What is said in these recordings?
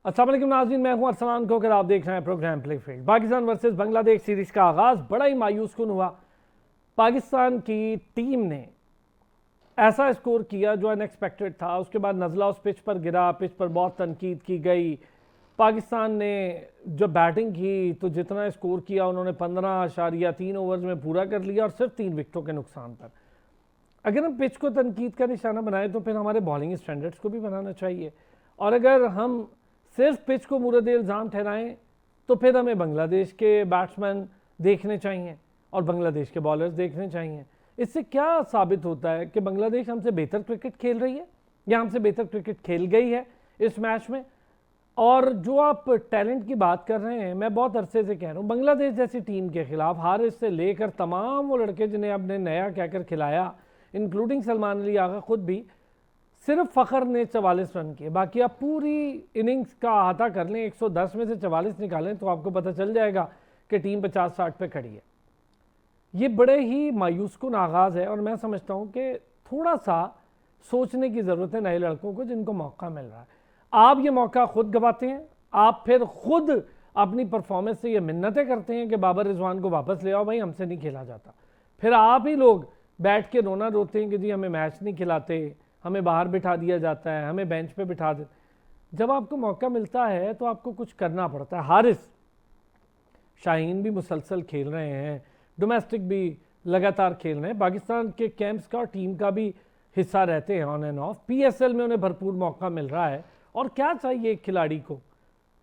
अस्सलाम वालेकुम नाज़रीन, मैं हूं अरसलान कोकर, आप देख रहे हैं programme play field. Pakistan versus Bangladesh series का आगाज़ बड़ा ही मायूस कुन हुआ। पाकिस्तान की टीम ने ऐसा स्कोर किया जो अनएक्सपेक्टेड था। उसके बाद नज़ला उस पिच पर गिरा, पिच पर बहुत तनकीद की गई। पाकिस्तान ने जब बैटिंग की तो जितना स्कोर किया उन्होंने 15.3 ओवर्स में पूरा कर लिया और सिर्फ 3 विकेटों के नुकसान पर। अगर हम पिच को तनकीद का निशाना बनाएं तो फिर हमारे बॉलिंग स्टैंडर्ड्स को भी बनाना चाहिए। और अगर हम सिर्फ पिच को मूरद इल्ज़ाम ठहराएं तो फिर हमें बांग्लादेश के बैट्समैन देखने चाहिए और बांग्लादेश के बॉलर्स देखने चाहिए। इससे क्या साबित होता है कि बांग्लादेश हमसे बेहतर क्रिकेट खेल रही है या हमसे बेहतर क्रिकेट खेल गई है इस मैच में। और जो आप टैलेंट की बात कर रहे हैं, मैं बहुत अरसे से कह रहा हूँ, बांग्लादेश जैसी टीम के खिलाफ हारिस से लेकर तमाम वो लड़के जिन्हें आपने नया कहकर खिलाया, इंक्लूडिंग सलमान अली आगा खुद भी, सिर्फ फ़खर ने 44 रन किए। बाकी आप पूरी इनिंग्स का अहाता कर लें, 110 में से 44 निकालें तो आपको पता चल जाएगा कि टीम 50-60 पे खड़ी है। ये बड़े ही मायूस कुन आगाज़ है और मैं समझता हूँ कि थोड़ा सा सोचने की ज़रूरत है नए लड़कों को जिनको मौका मिल रहा है। आप ये मौका खुद गवाते हैं, आप फिर खुद अपनी परफॉर्मेंस से ये मिन्नतें करते हैं कि बाबर रिजवान को वापस ले आओ, भाई हमसे नहीं खेला जाता। फिर आप ही लोग बैठ के रोना रोते हैं कि जी हमें मैच नहीं खिलाते, हमें बाहर बिठा दिया जाता है, हमें बेंच पे बिठा दे। जब आपको मौका मिलता है तो आपको कुछ करना पड़ता है। हारिस शाहीन भी मुसलसल खेल रहे हैं, डोमेस्टिक भी लगातार खेल रहे हैं, पाकिस्तान के कैंप्स का और टीम का भी हिस्सा रहते हैं ऑन एंड ऑफ। PSL में उन्हें भरपूर मौका मिल रहा है। और क्या चाहिए एक खिलाड़ी को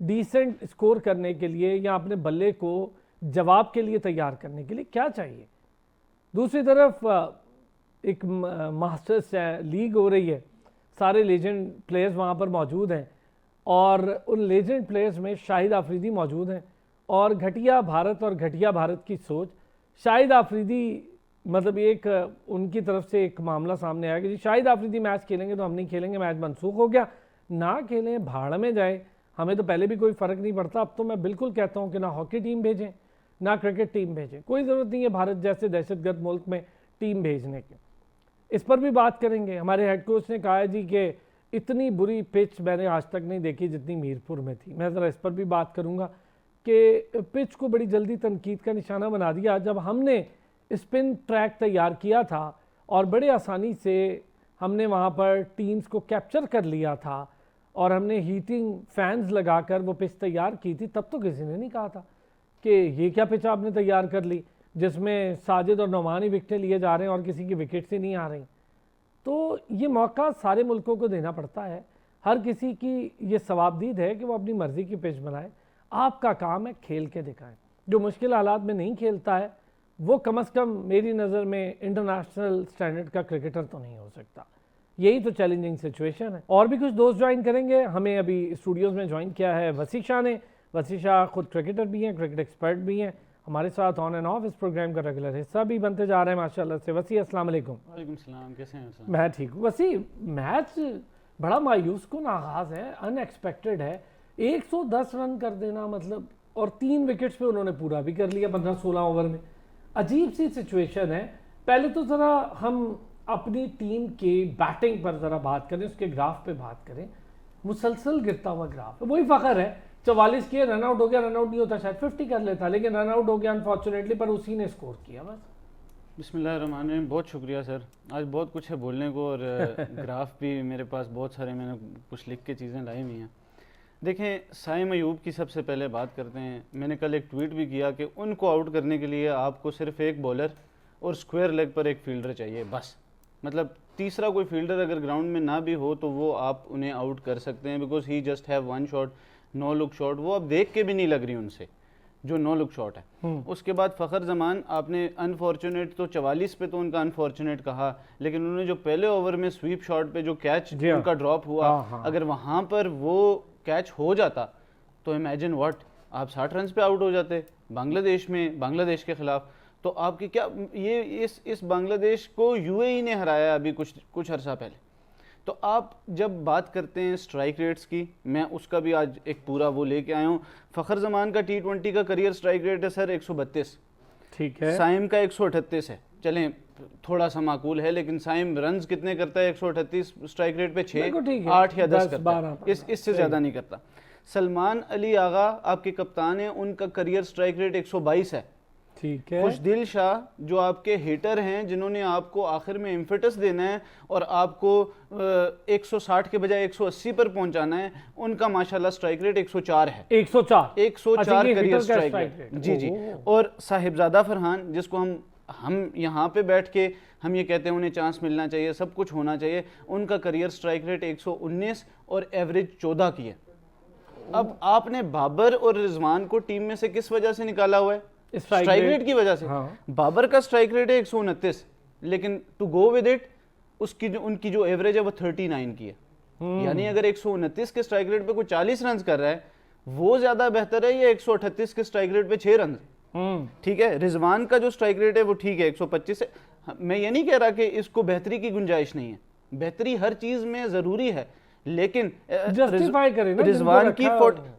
डिसेंट स्कोर करने के लिए या अपने बल्ले को जवाब के लिए तैयार करने के लिए क्या चाहिए। दूसरी तरफ एक मास्टर्स लीग हो रही है, सारे लेजेंड प्लेयर्स वहाँ पर मौजूद हैं और उन लेजेंड प्लेयर्स में शाहिद आफरीदी मौजूद हैं। और घटिया भारत और घटिया भारत की सोच, शाहिद आफरीदी मतलब एक उनकी तरफ से एक मामला सामने आया कि जी शाहिद आफरीदी मैच खेलेंगे तो हम नहीं खेलेंगे, मैच मनसूख हो गया। ना खेलें, भाड़ में जाए, हमें तो पहले भी कोई फ़र्क नहीं पड़ता। अब तो मैं बिल्कुल कहता हूँ कि ना हॉकी टीम भेजें ना क्रिकेट टीम भेजें, कोई ज़रूरत नहीं है भारत जैसे दहशतगर्द मुल्क में टीम भेजने की। इस पर भी बात करेंगे। हमारे हेड कोच ने कहा है जी कि इतनी बुरी पिच मैंने आज तक नहीं देखी जितनी मीरपुर में थी। मैं ज़रा इस पर भी बात करूँगा कि पिच को बड़ी जल्दी तनकीद का निशाना बना दिया। जब हमने स्पिन ट्रैक तैयार किया था और बड़े आसानी से हमने वहाँ पर टीम्स को कैप्चर कर लिया था और हमने हीटिंग फैंस लगाकर वो पिच तैयार की थी, तब तो किसी ने नहीं कहा था कि ये क्या पिच आपने तैयार कर ली जिसमें साजिद और नौमान ही विकेटें लिए जा रहे हैं और किसी की विकेट से नहीं आ रही। तो ये मौका सारे मुल्कों को देना पड़ता है। हर किसी की ये सवाबदीद है कि वो अपनी मर्ज़ी की पिच बनाए। आपका काम है खेल के दिखाएं। जो मुश्किल हालात में नहीं खेलता है वो कम अज़ कम मेरी नज़र में इंटरनेशनल स्टैंडर्ड का क्रिकेटर तो नहीं हो सकता। यही तो चैलेंजिंग सिचुएशन है। और भी कुछ दोस्त ज्वाइन करेंगे। हमें अभी स्टूडियोज़ में ज्वाइन किया है वसी शाह ने। वसी शाह खुद क्रिकेटर भी हैं, क्रिकेट एक्सपर्ट भी हैं, हमारे साथ ऑन एंड ऑफ इस प्रोग्राम का रेगुलर हिस्सा भी बनते जा रहे हैं माशाल्लाह से। वसी अस्सलाम वालेकुम। वालेकुम सलाम, कैसे हैं सर? मैं ठीक हूँ। वसी, मैच बड़ा मायूस कुन आगाज़ है, अनएक्सपेक्टेड है। 110 रन कर देना मतलब, और 3 विकेट्स पे उन्होंने पूरा भी कर लिया 15-16 ओवर में। अजीब सी सिचुएशन है। पहले तो ज़रा हम अपनी टीम के बैटिंग पर ज़रा बात करें, उसके ग्राफ पे बात करें। मुसलसल गिरता हुआ ग्राफ है। वही फ़खर है, 44 किए, रन आउट हो गया। रन आउट नहीं होता शायद 50 कर लेता, लेकिन रन आउट हो गया अनफॉर्चुनेटली, पर उसी ने स्कोर किया बस। बिस्मिल्लाहिर्रहमानिर्रहीम। बहुत शुक्रिया सर, आज बहुत कुछ है बोलने को और ग्राफ भी मेरे पास बहुत सारे, मैंने कुछ लिख के चीज़ें लाई हुई हैं। देखें, साइम अयूब की सबसे पहले बात करते हैं। मैंने कल एक ट्वीट भी किया कि उनको आउट करने के लिए आपको सिर्फ एक बॉलर और स्क्वायर लेग पर एक फील्डर चाहिए बस। मतलब तीसरा कोई फील्डर अगर ग्राउंड में ना भी हो तो वो आप उन्हें आउट कर सकते हैं, because he just have one shot, no look shot. वो अब देख के भी नहीं लग रही उनसे जो नो लुक शॉट है। उसके बाद फ़खर जमान, आपने अनफॉर्चुनेट तो 44 पे तो उनका अनफॉर्चुनेट कहा, लेकिन उन्होंने जो पहले ओवर में स्वीप शॉट पे जो कैच उनका ड्रॉप हुआ, अगर वहाँ पर वो कैच हो जाता तो इमेजिन व्हाट, आप 60 रन पे आउट हो जाते बांग्लादेश में, बांग्लादेश के खिलाफ। तो आपकी क्या ये इस बांग्लादेश को UAE ने हराया अभी कुछ अरसा पहले। तो आप जब बात करते हैं स्ट्राइक रेट्स की, मैं उसका भी आज एक पूरा वो लेके आया हूँ। फ़खर जमान का T20 का करियर स्ट्राइक रेट है सर 132, ठीक है। साइम का 138 है, चलें थोड़ा सा माकूल है, लेकिन साइम रन्स कितने करता है 138 स्ट्राइक रेट पे 6, 8 या 10 करता है, इससे ज़्यादा नहीं करता। सलमान अली आगा आपके कप्तान हैं, उनका करियर स्ट्राइक रेट 122 है। ठीक है। खुशदिल शाह जो आपके हिटर हैं, जिन्होंने आपको आखिर में इम्फेटस देना है और आपको 160 के बजाय 180 पर पहुंचाना है, उनका माशाल्लाह स्ट्राइक रेट 104 है। 104 104 ये करियर हिटर का स्ट्राइक strike रेट। rate। जी जी। और साहिबजादा फरहान, जिसको हम यहाँ पे बैठ के हम ये कहते हैं उन्हें चांस मिलना चाहिए, सब कुछ होना चाहिए, उनका करियर स्ट्राइक रेट 119 और एवरेज 14 की है। अब आपने बाबर और रिजवान को टीम में से किस वजह से निकाला हुआ है? स्ट्राइक रेट की वजह से। हाँ। बाबर का स्ट्राइक रेट है 129, लेकिन टू गो विद इट उनकी जो एवरेज है वो 39 की है। यानी अगर 129 के स्ट्राइक रेट पे कोई 40 रन कर रहा है, वो ज्यादा बेहतर है या 138 के स्ट्राइक रेट पे 6 रन? ठीक है। रिजवान का जो स्ट्राइक रेट है वो ठीक है 125 है। मैं ये नहीं कह रहा कि इसको बेहतरी की गुंजाइश नहीं है, बेहतरी हर चीज में जरूरी है, लेकिन जस्टिफाई करें ना रिजवान की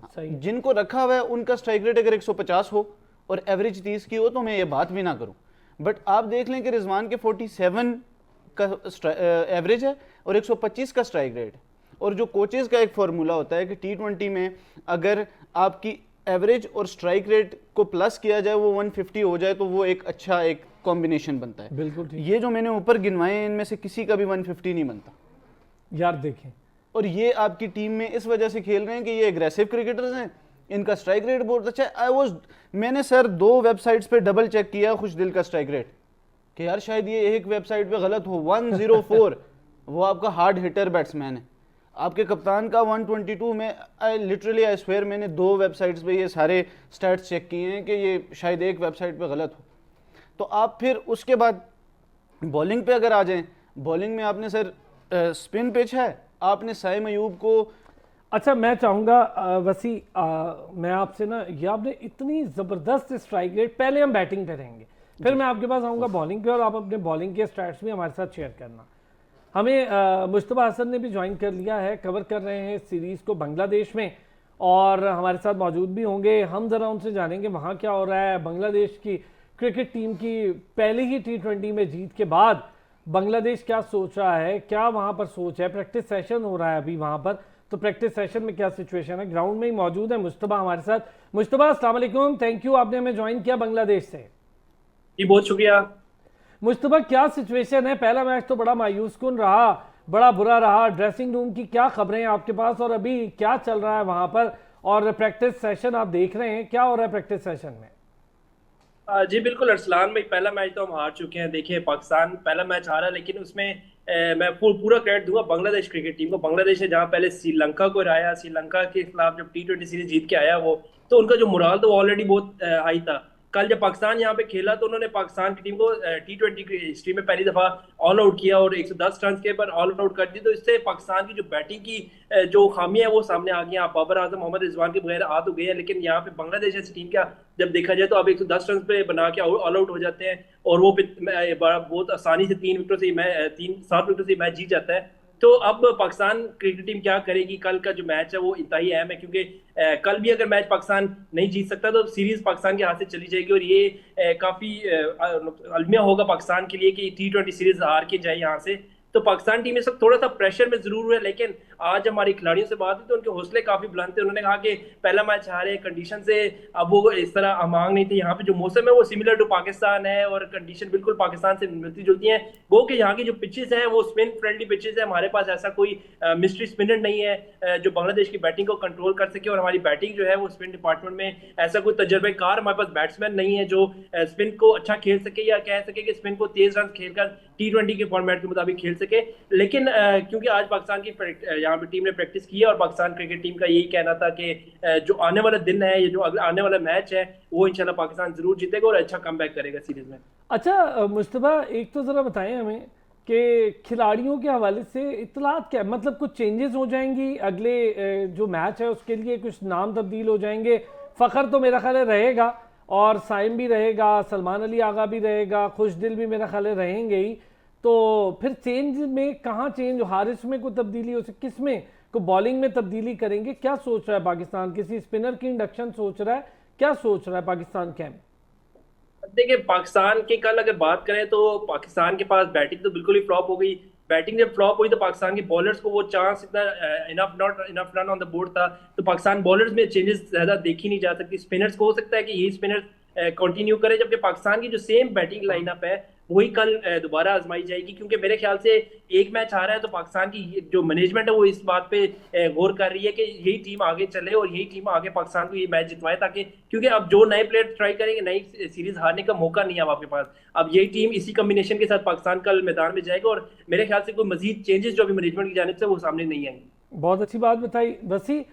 सही। जिनको रखा हुआ है उनका स्ट्राइक रेट अगर 150 हो और एवरेज 30 की हो तो मैं ये बात भी ना करूं। बट आप देख लें कि रिजवान के 47 का एवरेज है और 125 का स्ट्राइक रेट। और जो कोचेस का एक फार्मूला होता है कि T20 में अगर आपकी एवरेज और स्ट्राइक रेट को प्लस किया जाए, वो 150 हो जाए, तो वो एक अच्छा एक कॉम्बिनेशन बनता है। बिल्कुल ठीक। ये जो मैंने ऊपर गिनवाए हैं, इनमें से किसी का भी 150 नहीं बनता यार देखें। और ये आपकी टीम में इस वजह से खेल रहे हैं कि ये एग्रेसिव क्रिकेटर्स हैं, इनका स्ट्राइक रेट बहुत अच्छा है। मैंने सर 2 वेबसाइट्स पे डबल चेक किया खुशदिल का स्ट्राइक रेट कि यार शायद ये एक वेबसाइट पे गलत हो। 104 वो आपका हार्ड हिटर बैट्समैन है। आपके कप्तान का 122 में आई स्वेयर मैंने 2 वेबसाइट्स पे ये सारे स्टैट्स चेक किए हैं कि ये शायद एक वेबसाइट पे गलत हो। तो आप फिर उसके बाद बॉलिंग पे अगर आ जाएं, बॉलिंग में आपने सर स्पिन पिच है, आपने साइम अयूब को। अच्छा, मैं चाहूँगा वसी मैं आपसे ना, ये आपने इतनी ज़बरदस्त स्ट्राइक रेट, पहले हम बैटिंग पे रहेंगे, फिर मैं आपके पास आऊँगा बॉलिंग पे, और आप अपने बॉलिंग के स्टैट्स भी हमारे साथ शेयर करना। हमें मुश्तबा हसन ने भी ज्वाइन कर लिया है, कवर कर रहे हैं सीरीज़ को बांग्लादेश में, और हमारे साथ मौजूद भी होंगे। हम ज़रा उनसे जानेंगे वहाँ क्या हो रहा है। बांग्लादेश की क्रिकेट टीम की पहले ही T20 में जीत के बाद बांग्लादेश क्या सोच रहा है, क्या वहाँ पर सोच है। प्रैक्टिस सेशन हो रहा है अभी वहाँ पर, तो प्रैक्टिस सेशन में क्या सिचुएशन है। ग्राउंड में ही मौजूद है मुश्तबा हमारे साथ। मुश्तबा, अस्सलाम वालेकुम, थैंक यू, आपने हमें ज्वाइन किया बांग्लादेश से। जी बहुत शुक्रिया। मुश्तबा, क्या सिचुएशन है? पहला मैच तो बड़ा मायूस कुन रहा, बड़ा बुरा रहा। ड्रेसिंग रूम की क्या खबरें हैं आपके पास, और अभी क्या चल रहा है वहाँ पर, और प्रैक्टिस सेशन आप देख रहे हैं, क्या हो रहा है प्रैक्टिस सेशन में? जी बिल्कुल अरसलान भाई, पहला मैच तो हम हार चुके हैं। देखिए पाकिस्तान पहला मैच हारा, लेकिन उसमें मैं पूरा क्रेडिट दूंगा बांग्लादेश क्रिकेट टीम को। बांग्लादेश ने जहां पहले श्रीलंका को हराया, श्रीलंका के खिलाफ जब T20 सीरीज जीत के आया वो, तो उनका जो मोराल तो ऑलरेडी बहुत हाई था। कल जब पाकिस्तान यहाँ पे खेला तो उन्होंने पाकिस्तान की टीम को T20 की हिस्ट्री में पहली दफा ऑल आउट किया और 110 रन के पर ऑल आउट कर दी। तो इससे पाकिस्तान की जो बैटिंग की जो खामियां है वो सामने आ गई। बाबर आजम, मोहम्मद रिजवान के बगैर आ तो गए हैं, लेकिन यहाँ पे बांग्लादेश ऐसी टीम का जब देखा जाए तो अब 110 रन पे बना के ऑल आउट हो जाते हैं, और वो बहुत आसानी से 7 विकेटों से मैच जीत जाता है। तो अब पाकिस्तान क्रिकेट टीम क्या करेगी? कल का जो मैच है वो इंतहाई अहम है, क्योंकि कल भी अगर मैच पाकिस्तान नहीं जीत सकता तो सीरीज पाकिस्तान के हाथ से चली जाएगी, और ये काफी अलमिया होगा पाकिस्तान के लिए कि T20 सीरीज हार के जाए यहाँ से। तो पाकिस्तान टीम में सब थोड़ा सा प्रेशर में जरूर है, लेकिन आज हमारे खिलाड़ियों से बात हुई तो उनके हौसले काफी बुलंद थे। उन्होंने कहा कि पहला मैच हारे, कंडीशन से अब वो इस तरह अमांग नहीं थे। यहाँ पे जो मौसम है वो सिमिलर टू पाकिस्तान है, और कंडीशन बिल्कुल पाकिस्तान से मिलती जुलती हैं। वो कि यहाँ की जो पिचेस है वो स्पिन फ्रेंडली पिचेस है। हमारे पास ऐसा कोई मिस्ट्री स्पिनर नहीं है जो बांग्लादेश की बैटिंग को कंट्रोल कर सके, और हमारी बैटिंग जो है वो स्पिन डिपार्टमेंट में ऐसा कोई तजर्बेकार हमारे पास बैट्समैन नहीं है जो स्पिन को अच्छा खेल सके, या कह सके कि स्पिन को तेज रन खेलकर T20 के फॉर्मेट के मुताबिक खेल सके। लेकिन क्योंकि आज पाकिस्तान की यहाँ पे टीम ने प्रैक्टिस की है, और पाकिस्तान क्रिकेट टीम का यही कहना था कि जो आने वाला दिन है, ये जो आने वाला मैच है, वो इंशाल्लाह पाकिस्तान जरूर जीतेगा और अच्छा कमबैक करेगा सीरीज में। अच्छा मुश्तबा, एक तो ज़रा बताएं हमें कि खिलाड़ियों के हवाले से इत्तलात क्या, मतलब कुछ चेंजेस हो जाएंगी अगले जो मैच है उसके लिए, कुछ नाम तब्दील हो जाएंगे? फ़खर तो मेरा ख्याल है रहेगा, और साइम भी रहेगा, सलमान अली आगा भी रहेगा, खुशदिल भी मेरा ख्याल है रहेंगे ही। तो फिर चेंज में कहाँ चेंज, हारिस में कोई तब्दीली हो सकती, किस में को बॉलिंग में तब्दीली करेंगे? क्या सोच रहा है पाकिस्तान? किसी स्पिनर की इंडक्शन सोच रहा है? क्या सोच रहा है पाकिस्तान कैंप? देखिए पाकिस्तान की कल अगर बात करें तो पाकिस्तान के पास बैटिंग तो बिल्कुल ही फ्लॉप हो गई। बैटिंग जब फ्लॉप हुई तो पाकिस्तान के बॉलर्स को वो चांस इतना enough run on the board था, तो पाकिस्तान बॉलर्स में चेंजेस ज्यादा देखी नहीं जा सकती। स्पिनर्स को हो सकता है कि यही स्पिनर्स कंटिन्यू करें, जबकि पाकिस्तान की जो सेम बैटिंग लाइनअप है वही कल दोबारा आजमाई जाएगी, क्योंकि मेरे ख्याल से एक मैच आ रहा है तो पाकिस्तान की जो मैनेजमेंट है वो इस बात पे गौर कर रही है कि यही टीम आगे चले और यही टीम आगे पाकिस्तान को ये मैच जितवाए, ताकि क्योंकि अब जो नए प्लेयर ट्राई करेंगे नई सीरीज हारने का मौका नहीं है अब आपके पास। अब यही टीम इसी कॉम्बिनेशन के साथ पाकिस्तान कल मैदान में जाएगा और मेरे ख्याल से कोई मजीद चेंजेस जो अभी मैनेजमेंट की जानिब से वो सामने नहीं आएंगे। बहुत अच्छी बात बताई वसी,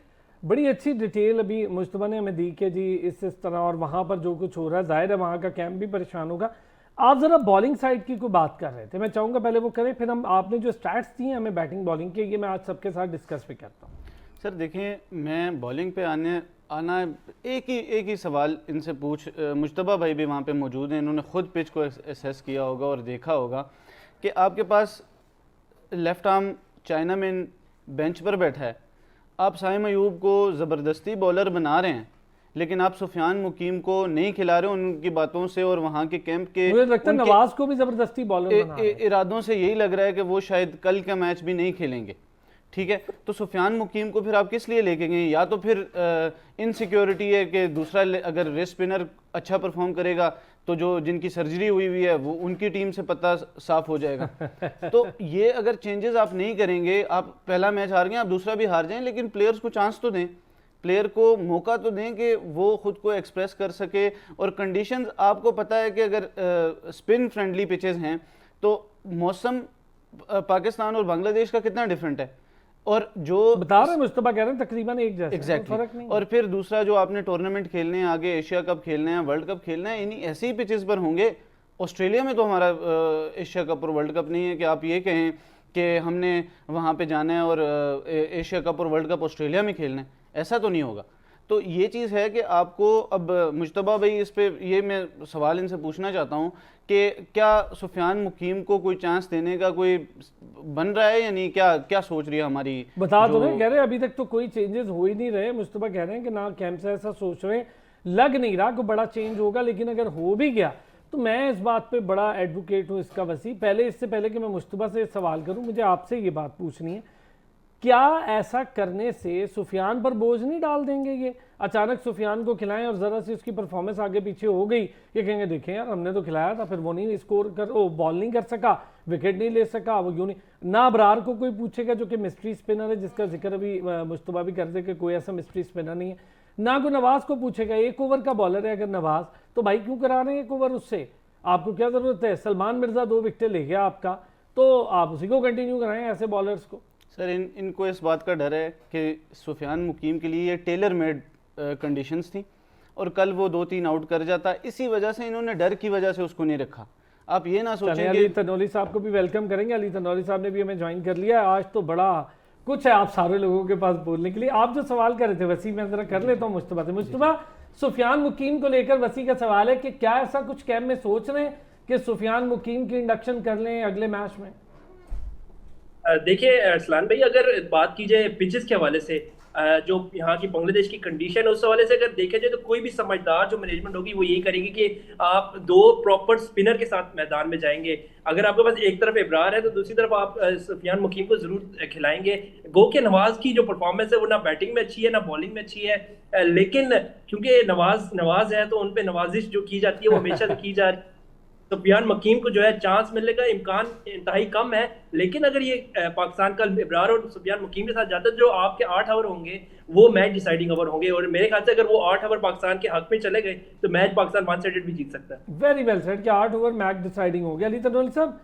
बड़ी अच्छी डिटेल अभी मुश्तबा ने हमें दी कि जी इस तरह और वहाँ पर जो कुछ हो रहा है, जाहिर है वहाँ का कैंप भी परेशान होगा। आप ज़रा बॉलिंग साइड की कोई बात कर रहे थे, मैं चाहूँगा पहले वो करें, फिर हम आपने जो स्टैट्स दी हैं हमें बैटिंग बॉलिंग के, ये मैं आज सबके साथ डिस्कस भी करता हूँ। सर देखें, मैं बॉलिंग पे आना एक ही सवाल इनसे मुश्तबा भाई भी वहाँ पे मौजूद हैं, इन्होंने ख़ुद पिच को एसेस किया होगा और देखा होगा कि आपके पास left arm chinaman bench पर बैठा है, आप साइम अयूब को ज़बरदस्ती बॉलर बना रहे हैं, लेकिन आप सुफियान मुकीम को नहीं खिला रहे उनकी बातों से और वहाँ के कैंप के मुझे लगता है नवाज को भी ज़बरदस्ती बॉलर बना रहे हैं। इरादों से यही लग रहा है कि वो शायद कल का मैच भी नहीं खेलेंगे। ठीक है, तो सुफियान मुकीम को फिर आप किस लिए लेके गए? या तो फिर इनसिक्योरिटी है कि दूसरा अगर रेस्ट स्पिनर अच्छा परफॉर्म करेगा तो जो जिनकी सर्जरी हुई है वो उनकी टीम से पता साफ हो जाएगा। तो ये अगर चेंजेस आप नहीं करेंगे, आप पहला मैच हार गए, आप दूसरा भी हार जाएं, लेकिन प्लेयर्स को चांस तो दें, प्लेयर को मौका तो दें कि वो खुद को एक्सप्रेस कर सके। और कंडीशंस आपको पता है कि अगर स्पिन फ्रेंडली पिचेस हैं तो मौसम पाकिस्तान और बांग्लादेश का कितना डिफरेंट है, और जो बता रहे हैं मुस्तफा कह रहे हैं तकरीबन एक जैसा, एग्जैक्टली फर्क नहीं। और फिर दूसरा जो आपने टूर्नामेंट खेलने हैं, आगे एशिया कप खेलने हैं, वर्ल्ड कप खेलना है, इन्हीं ऐसे ही पिचेस पर होंगे। ऑस्ट्रेलिया में तो हमारा एशिया कप और वर्ल्ड कप नहीं है कि आप ये कहें कि हमने वहाँ पे जाना है और एशिया कप और वर्ल्ड कप ऑस्ट्रेलिया में खेलना है, ऐसा तो नहीं होगा। तो ये चीज़ है कि आपको अब मुश्तबा भाई इस पे ये मैं सवाल इनसे पूछना चाहता हूँ कि क्या सुफियान मुकीम को कोई चांस देने का कोई बन रहा है या नहीं? क्या सोच रही है हमारी? बता दो ना, कह रहे हैं अभी तक तो कोई चेंजेस हो ही नहीं रहे। मुस्तफा कह रहे हैं कि ना कैंप से ऐसा सोच रहे हैं, लग नहीं रहा कोई बड़ा चेंज होगा, लेकिन अगर हो भी गया तो मैं इस बात पे बड़ा एडवोकेट हूँ इसका वसी। इससे पहले कि मैं मुस्तफा से सवाल करूँ, मुझे आपसे ये बात पूछनी है, क्या ऐसा करने से सुफियान पर बोझ नहीं डाल देंगे ये? अचानक सुफियान को खिलाएं और ज़रा सी उसकी परफॉर्मेंस आगे पीछे हो गई, ये कहेंगे देखें यार हमने तो खिलाया था, फिर वो नहीं स्कोर कर, वो बॉल नहीं कर सका, विकेट नहीं ले सका, वो यूं नहीं। ना अबरार को कोई पूछेगा जो कि मिस्ट्री स्पिनर है, जिसका जिक्र अभी मुस्तफा भी कर दे कि कोई ऐसा मिस्ट्री स्पिनर नहीं है। ना कोई नवाज को पूछेगा, 1 ओवर का बॉलर है अगर नवाज, तो भाई क्यों करा रहे हैं 1 ओवर उससे? आपको क्या ज़रूरत है? सलमान मिर्ज़ा 2 विकेटें ले गया आपका, तो आप उसी को कंटिन्यू कराएं ऐसे बॉलर्स को। सर इनको इस बात का डर है कि सुफियान मुकीम के लिए ये टेलर मेड कंडीशंस थी और कल वो 2-3 आउट कर जाता, इसी वजह से इन्होंने डर की वजह से उसको नहीं रखा। आप ये ना सोचें। अली तनौली साहब को भी वेलकम करेंगे। अली तनौली साहब ने भी हमें ज्वाइन कर लिया है। आज तो बड़ा कुछ है आप सारे लोगों के पास बोलने के लिए। आप जो सवाल कर रहे थे वसी, मैं जरा कर लेता हूँ मुस्तफा से। मुस्तफा, सुफियान मुकीम को लेकर वसी का सवाल है कि क्या ऐसा कुछ कैंप में सोच रहे हैं कि सुफियान मुकीम की इंडक्शन कर लें अगले मैच में? देखिए अरसलान भाई, अगर बात की जाए पिचेस के हवाले से, जो यहाँ की बांग्लादेश की कंडीशन है उस हवाले से अगर देखा जाए तो कोई भी समझदार जो मैनेजमेंट होगी वो यही करेगी कि आप 2 प्रॉपर स्पिनर के साथ मैदान में जाएंगे। अगर आपके पास एक तरफ इब्रार है तो दूसरी तरफ आप सुफियान मुकीम को जरूर खिलाएंगे। गो के नवाज की जो परफॉर्मेंस है वो ना बैटिंग में अच्छी है ना बॉलिंग में अच्छी है, लेकिन क्योंकि नवाज है तो उन पर नवाजिश जो की जाती है वो हमेशा से की जा रही है। सुफियान मुकीम को जो है चांस मिलने का इम्कान इंतहाई कम है, लेकिन अगर ये पाकिस्तान का इब्रार और सुफियान मुकीम के साथ जाता है, जो आपके 8 ओवर होंगे वो मैच डिसाइडिंग ओवर होंगे, और मेरे ख्याल से अगर वो 8 ओवर पाकिस्तान के हक में चले गए तो मैच पाकिस्तान 1 साइडेड भी जीत सकता है। वेरी वेल सेड कि 8 ओवर मैच डिसाइडिंग हो गया। अली तनौली साहब,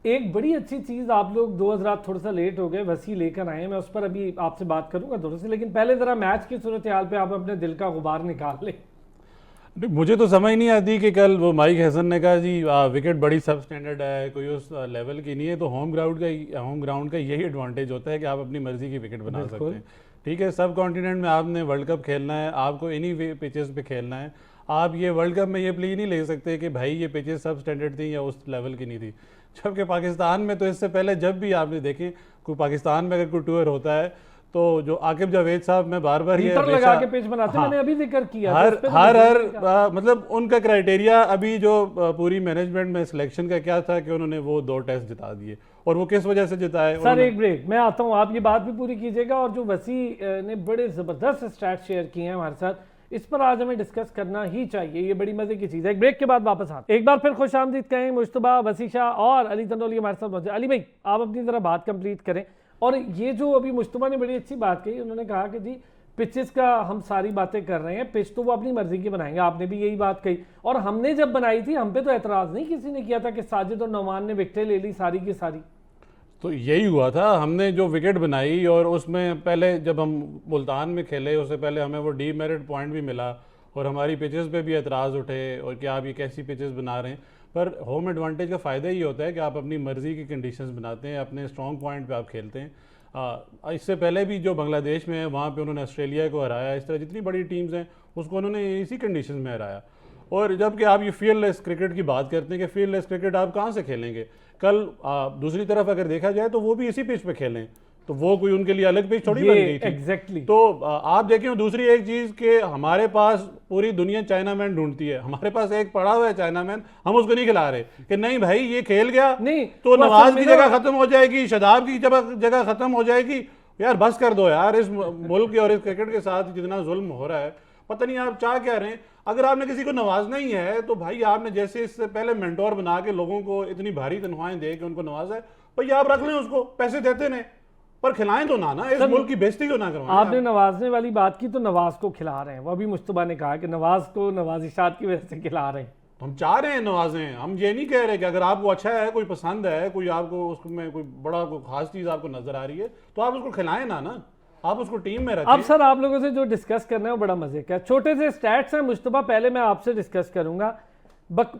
एक बड़ी अच्छी चीज़ आप लोग 2 हज़रात थोड़ा सा लेट हो गए, वसी लेकर आए, मैं उस पर अभी आपसे बात करूंगा थोड़ा सी, लेकिन पहले ज़रा मैच की सूरत हाल पे आप अपने दिल का गुबार निकाल लें। मुझे तो समझ नहीं आती कि कल वो माइक हैसन ने कहा जी विकेट बड़ी सब स्टैंडर्ड है, कोई उस लेवल की नहीं है, तो होम ग्राउंड का यही एडवांटेज होता है कि आप अपनी मर्जी की विकेट बना सकते हैं। ठीक है, सब कॉन्टिनेंट में आपने वर्ल्ड कप खेलना है, आपको इन्हीं पिचेस पे खेलना है। आप ये वर्ल्ड कप में ये प्ले नहीं ले सकते कि भाई ये पिचेस सब स्टैंडर्ड थी या उस लेवल की नहीं थी। जबकि पाकिस्तान में तो इससे पहले जब भी आपने देखें कोई पाकिस्तान में अगर कोई टूर होता है तो जो आकिब जावेद साहब, मैं बार बार ये लगा के पेज बनाते हैं, मैंने अभी जिक्र किया हर मतलब उनका क्राइटेरिया अभी जो पूरी मैनेजमेंट में सिलेक्शन का क्या था कि उन्होंने वो 2 टेस्ट जिता दिए और वो किस वजह से जिता है। सर एक ब्रेक, मैं आता हूँ, आप ये बात भी पूरी कीजिएगा। और जो वसी ने बड़े ज़बरदस्त स्टैट्स शेयर किए हैं हमारे साथ, इस पर आज हमें डिस्कस करना ही चाहिए, ये बड़ी मजे की चीज़ है। एक ब्रेक के बाद वापस आते हैं। एक बार फिर खुश आमदीद कहें मुश्तबा, वसीशा और अली तंदोली हमारे साथ पहुंचे। अली भाई आप अपनी तरह बात कंप्लीट करें। और ये जो अभी मुश्तबा ने बड़ी अच्छी बात कही, उन्होंने कहा कि जी पिचेस का हम सारी बातें कर रहे हैं, पिच तो वो अपनी मर्जी की बनाएंगे, आपने भी यही बात कही। और हमने जब बनाई थी हम पे तो एतराज़ नहीं किसी ने किया था कि साजिद और नौमान ने विकेटें ले ली सारी की सारी। तो यही हुआ था, हमने जो विकेट बनाई और उसमें पहले जब हम मुल्तान में खेले उससे पहले हमें वो डीमेरिट पॉइंट भी मिला और हमारी पिचेस पे भी एतराज़ उठे और कि आप ये कैसी पिचेस बना रहे हैं। पर होम एडवांटेज का फ़ायदा ही होता है कि आप अपनी मर्ज़ी की कंडीशंस बनाते हैं, अपने स्ट्रॉन्ग पॉइंट पे आप खेलते हैं। इससे पहले भी जो बांग्लादेश में है वहाँ पे उन्होंने ऑस्ट्रेलिया को हराया, इस तरह जितनी बड़ी टीम्स हैं उसको उन्होंने इसी कंडीशन में हराया। और जबकि आप ये फील्डलेस क्रिकेट की बात करते हैं कि फील्डलेस क्रिकेट आप कहाँ से खेलेंगे, कल दूसरी तरफ अगर देखा जाए तो वो भी इसी पिच पे खेलें, तो वो कोई उनके लिए अलग पिच थोड़ी बन गई थी। एग्जैक्टली। तो आप देखें दूसरी एक चीज़ कि हमारे पास पूरी दुनिया चाइना मैन ढूंढती है, हमारे पास एक पड़ा हुआ है चाइना मैन, हम उसको नहीं खिला रहे कि नहीं भाई ये खेल गया नहीं तो नवाज की जगह खत्म हो जाएगी, शदाब की जगह खत्म हो जाएगी। यार बस कर दो यार, इस मुल्क के और इस क्रिकेट के साथ जितना जुल्म हो रहा है, पता नहीं आप चाह क्या रहे हैं। अगर आपने किसी को नवाजना ही है तो भाई आपने जैसे इससे पहले मेंटोर बना के लोगों को इतनी भारी तनख्वाहें दे के उनको नवाजा है, भाई आप रख लें उसको, पैसे देते नहीं पर खिलाएं तो ना इस मुल्क की बेइज्जती क्यों ना करवाएं। आपने नवाजने वाली बात की तो नवाज को खिला रहे हैं, वो अभी मुश्तबा ने कहा कि नवाज को नवाजिशात की वजह से खिला रहे हैं। तो हम चाह रहे हैं नवाजें, हम ये नहीं कह रहे कि अगर आपको अच्छा है, कोई पसंद है, कोई आपको उसमें कोई बड़ा कोई खास चीज़ आपको नजर आ रही है तो आप उसको खिलाएं ना आप उसको टीम में रखें। अब सर आप लोगों से जो डिस्कस करना है वो बड़ा मजे का, छोटे से स्टैट्स हैं मुश्तबा, पहले मैं आपसे डिस्कस करूंगा।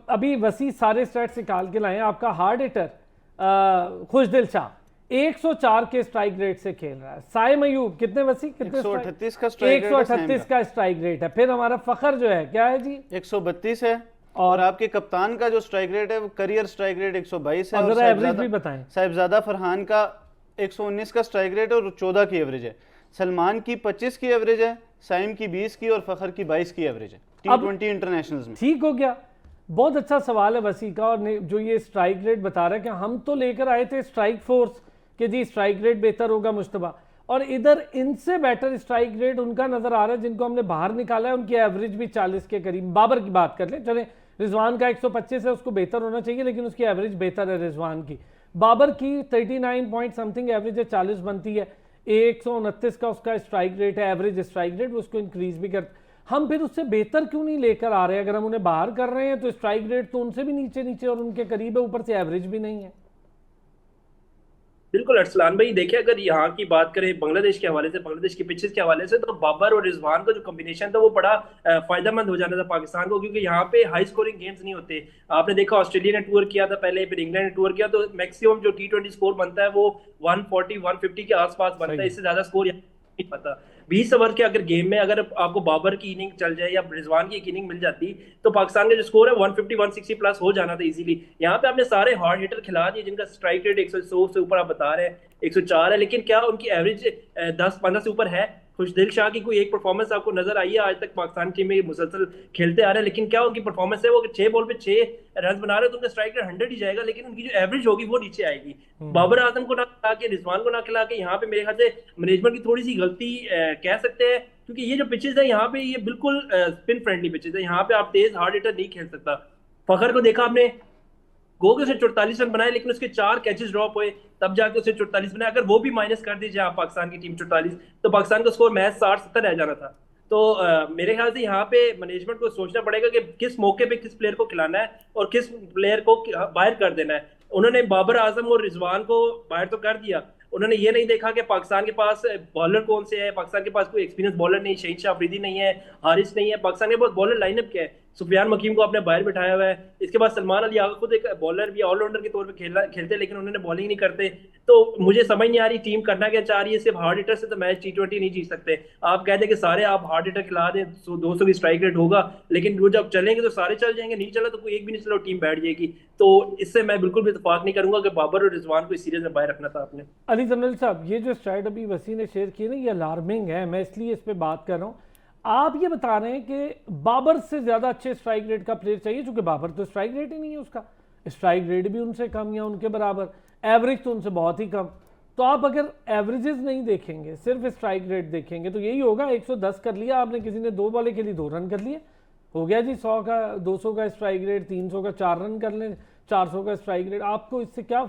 अभी वसी सारे स्टैट्स निकाल के लाए, आपका हार्ड हिटर खुशदिल शाह 104 के स्ट्राइक रेट से खेल रहा है। साइम अयूब कितने वसी, कितने 138 का स्ट्राइक रेट है, 138 का स्ट्राइक रेट है। फिर हमारा फखर जो है क्या है जी 132 है। और आपके कप्तान का जो स्ट्राइक रेट है वो करियर स्ट्राइक रेट 122 है। और जरा एवरेज भी बताएं। साहिबजादा फरहान का 119 का स्ट्राइक रेट और 14 की एवरेज है। सलमान की 25 की एवरेज है, साइम की 20 की और फखर की 22 की एवरेज है T20 इंटरनेशनल्स में। ठीक हो गया, बहुत अच्छा सवाल है वसी का। और जो ये स्ट्राइक रेट बता रहा है कि हम तो लेकर आए थे स्ट्राइक फोर्स कि जी स्ट्राइक रेट बेहतर होगा मुश्तबा, और इधर इनसे बेटर स्ट्राइक रेट उनका नजर आ रहा है जिनको हमने बाहर निकाला है, उनकी एवरेज भी 40 के करीब। बाबर की बात कर ले, चले रिजवान का 125 है, उसको बेहतर होना चाहिए लेकिन उसकी एवरेज बेहतर है रिजवान की। बाबर की 39 पॉइंट समथिंग एवरेज है, 40 बनती है। 129 का उसका स्ट्राइक रेट है, एवरेज स्ट्राइक रेट, उसको इंक्रीज भी कर। हम फिर उससे बेहतर क्यों नहीं लेकर आ रहे? अगर हम उन्हें बाहर कर रहे हैं तो स्ट्राइक रेट तो उनसे भी नीचे नीचे और उनके करीब है, ऊपर से एवरेज भी नहीं है। बिल्कुल अरसलान भाई, देखिए अगर यहाँ की बात करें बांग्लादेश के हवाले से, बांग्लादेश के पिचेस के हवाले से, तो बाबर और रिजवान का जो कॉम्बिनेशन था वो बड़ा फायदेमंद हो जाना था पाकिस्तान को, क्योंकि यहाँ पे हाई स्कोरिंग गेम्स नहीं होते। आपने देखा ऑस्ट्रेलिया ने टूर किया था पहले, फिर इंग्लैंड ने टूर किया, तो मैक्सिमम जो T20 स्कोर बनता है वो 140-150 के आसपास बनता है, इससे ज्यादा स्कोर नहीं पता। 20 ओवर के अगर गेम में अगर आपको बाबर की इनिंग चल जाए या रिजवान की एक इनिंग मिल जाती तो पाकिस्तान का जो स्कोर है 150-160 प्लस हो जाना था इजीली। यहाँ पे आपने सारे हार्ड हिटर खिला दिए जिनका स्ट्राइक रेट 100 से ऊपर आप बता रहे हैं, 104 है, लेकिन क्या उनकी एवरेज 10-15 से ऊपर है? खुशदिल शाह की कोई एक परफॉर्मेंस आपको नजर आई है? आज तक पाकिस्तान टीम में मुसलसल खेलते आ रहे हैं, लेकिन क्या उनकी परफॉर्मेंस है? वो 6 बॉल पे 6 रन बना रहे हैं तो उनका स्ट्राइक रेट 100 ही जाएगा, लेकिन उनकी जो एवरेज होगी वो नीचे आएगी। बाबर आजम को ना खिला के, रिजवान को ना खिला के, यहाँ पे मेरे ख्याल से मैनेजमेंट की थोड़ी सी गलती कह सकते हैं, क्योंकि ये जो पिचेस है यहाँ पे ये बिल्कुल स्पिन फ्रेंडली पिचेस है, यहाँ पे आप तेज हार्ड हिटर नहीं खेल सकता। फखर को देखा आपने, गो के उसने 44 रन बनाए लेकिन उसके 4 कैचेस ड्रॉप हुए, तब जाके उसने 44 बनाए। अगर वो भी माइनस कर दीजिए आप पाकिस्तान की टीम 44, तो पाकिस्तान का स्कोर मैच 60-70 रह जाना था। तो मेरे ख्याल से यहाँ पे मैनेजमेंट को सोचना पड़ेगा कि किस मौके पे किस प्लेयर को खिलाना है और किस प्लेयर को बाहर कर देना है। उन्होंने बाबर आजम और रिजवान को बाहर तो कर दिया, उन्होंने ये नहीं देखा कि पाकिस्तान के पास बॉलर कौन से है। पाकिस्तान के पास कोई एक्सपीरियंस बॉलर नहीं, शहीन शाह अफरीदी नहीं है, हारिस नहीं है, पाकिस्तान के पास बॉलर लाइनअप क्या है? सुफियान मकीम को आपने बाहर बिठाया हुआ है, इसके बाद सलमान अली आगा खुद एक बॉलर भी ऑलराउंडर के तौर पे खेलते, लेकिन उन्होंने बॉलिंग नहीं करते। तो मुझे समझ नहीं आ रही टीम करना क्या चाह रही है। सिर्फ हार्ड हिटर से तो मैच T20 नहीं जीत सकते। आप कहते कि सारे आप हार्ड हिटर खिला दें 200 की स्ट्राइक रेट होगा, लेकिन वो जब चलेंगे तो सारे चल जाएंगे, नहीं चला तो कोई एक भी नहीं चला, टीम बैठ जाएगी। तो इससे मैं बिल्कुल भी इत्तेफाक नहीं करूंगा कि बाबर और रिजवान को इस सीरीज में बाहर रखना था आपने। अली जनरल साहब, ये जो स्ट्राइक अभी वसी ने शेयर की ना, ये अलार्मिंग है, मैं इसलिए इस पे बात कर रहा हूँ। आप ये बता रहे हैं कि बाबर से ज्यादा अच्छे स्ट्राइक रेट का प्लेयर चाहिए, क्योंकि बाबर तो स्ट्राइक रेट ही नहीं है उसका, स्ट्राइक रेट भी उनसे कम या उनके बराबर। एवरेज तो उनसे बहुत ही कम। तो आप अगर एवरेजेस नहीं देखेंगे, सिर्फ स्ट्राइक रेट देखेंगे, तो यही होगा 110 कर लिया आपने, किसी ने 2 बॉलें खेली 2 रन कर लिए, हो गया जी 100 का 200 का स्ट्राइक रेट, 300 का 4 रन कर लें, 400 का स्ट्राइक रेट। आपको इससे क्या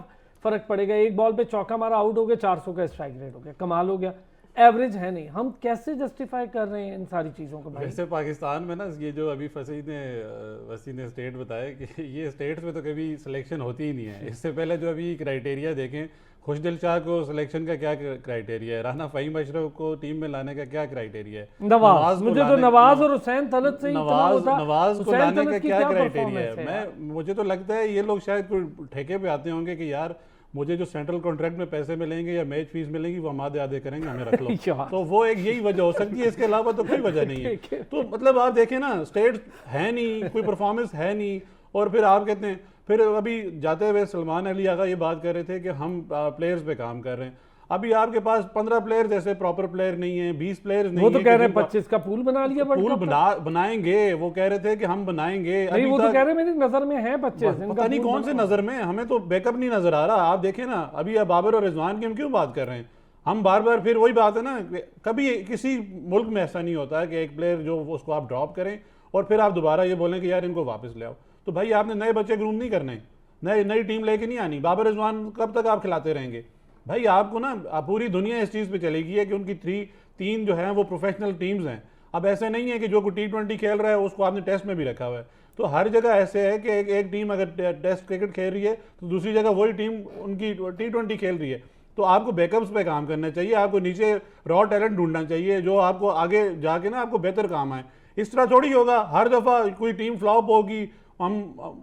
फर्क पड़ेगा, एक बॉल पे चौका मारा आउट हो गया, 400 का स्ट्राइक रेट हो गया, कमाल हो गया। एवरेज है नहीं, हम कैसे जस्टिफाई कर रहे हैं इन सारी चीज़ों को भाई? वैसे पाकिस्तान में ना ये जो अभी वसी ने स्टेट बताया कि ये स्टेट्स में तो कभी सिलेक्शन होती ही नहीं है। इससे पहले जो अभी क्राइटेरिया देखें, खुशदिल शाह को सिलेक्शन का क्या क्राइटेरिया है, राना फ़हीम अशरफ को टीम में लाने का क्या क्राइटेरिया है, नवाज, मुझे तो नवाज और हुसैन तलत से नवाज को लाने का क्या क्राइटेरिया है? मुझे तो लगता है ये लोग शायद कोई ठेके पे आते होंगे कि यार मुझे जो सेंट्रल कॉन्ट्रैक्ट में पैसे मिलेंगे या मैच फीस मिलेगी वो हम आधे आधे करेंगे, हमें रख लो। तो वो एक यही वजह हो सकती है, इसके अलावा तो कोई वजह नहीं है। तो मतलब आप देखें ना, स्टेट है नहीं, कोई परफॉर्मेंस है नहीं, और फिर आप कहते हैं, फिर अभी जाते हुए सलमान अली आगा ये बात कर रहे थे कि हम प्लेयर्स पे काम कर रहे हैं। अभी आपके पास 15 प्लेयर जैसे प्रॉपर प्लेयर नहीं है, 20 प्लेयर नहीं है। वो तो कह रहे हैं 25 का पूल बना लिया, पूल बनाएंगे, वो कह रहे थे कि हम बनाएंगे। नहीं, वो तो कह रहे हैं मेरी नजर में है 25, पता नहीं कौन से नजर में, हमें तो बैकअप नहीं नजर आ रहा। आप देखें ना, अभी आप बाबर और रिजवान की हम क्यों बात कर रहे हैं? हम बार बार फिर वही बात है ना, कभी किसी मुल्क में ऐसा नहीं होता है कि एक प्लेयर जो उसको आप ड्रॉप करें और फिर आप दोबारा ये बोलें कि यार इनको वापस ले आओ। तो भाई आपने नए बच्चे ग्रूम नहीं करने, नई टीम लेके नहीं आनी। बाबर रिजवान कब तक आप खिलाते रहेंगे भाई? आपको ना, पूरी दुनिया इस चीज़ पे चलेगी है कि उनकी तीन जो हैं वो प्रोफेशनल टीम्स हैं। अब ऐसे नहीं है कि जो कोई T20 खेल रहा है उसको आपने टेस्ट में भी रखा हुआ है। तो हर जगह ऐसे है कि एक टीम अगर टेस्ट क्रिकेट खेल रही है तो दूसरी जगह वही टीम उनकी T20 खेल रही है। तो आपको बैकअप्स पे काम करना चाहिए, आपको नीचे रॉ टैलेंट ढूंढना चाहिए जो आपको आगे जाके ना आपको बेहतर काम आए। इस तरह थोड़ी होगा हर दफ़ा कोई टीम फ्लॉप होगी, हम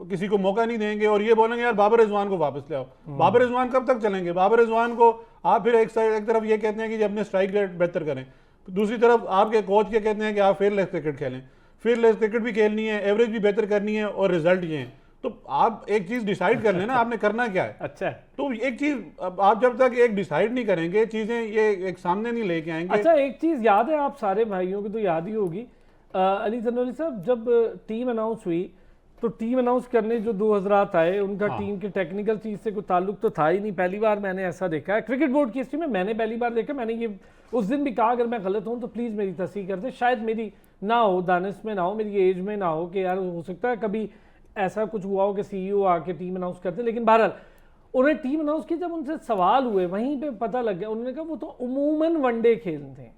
किसी को मौका नहीं देंगे और ये बोलेंगे यार बाबर रिजवान को वापस ले आओ। बाबर रिजवान कब तक चलेंगे? बाबर रिजवान को आप फिर एक तरफ ये कहते हैं कि अपने स्ट्राइक रेट बेहतर करें, दूसरी तरफ आपके कोच के कहते हैं कि आप फेयरलेस क्रिकेट खेलें। फेयरलेस क्रिकेट भी खेलनी है, एवरेज भी बेहतर करनी है और रिजल्ट ये है। तो आप एक चीज डिसाइड कर लेना आपने करना क्या है। अच्छा, तो एक चीज आप जब तक एक डिसाइड नहीं करेंगे, चीजें ये एक सामने नहीं लेके आएंगे। अच्छा, एक चीज याद है आप सारे भाइयों को तो याद ही होगी, अली तनोली साहब, जब टीम अनाउंस हुई तो टीम अनाउंस करने जो 2 हज़रात आए, उनका टीम के टेक्निकल चीज़ से कोई ताल्लुक तो था ही नहीं। पहली बार मैंने ऐसा देखा है क्रिकेट बोर्ड की हिस्ट्री में, मैंने पहली बार देखा। मैंने ये उस दिन भी कहा अगर मैं गलत हूँ तो प्लीज़ मेरी तस्दीक कर दे, शायद मेरी ना हो, दानिश में ना हो, मेरी एज में ना हो कि यार हो सकता है कभी ऐसा कुछ हुआ हो कि CEO आके टीम अनाउंस करते। लेकिन बहरहाल उन्हें टीम अनाउंस की, जब उनसे सवाल हुए वहीं पर पता लग गया, उन्होंने कहा वो तो उमूमन वनडे खेलते हैं।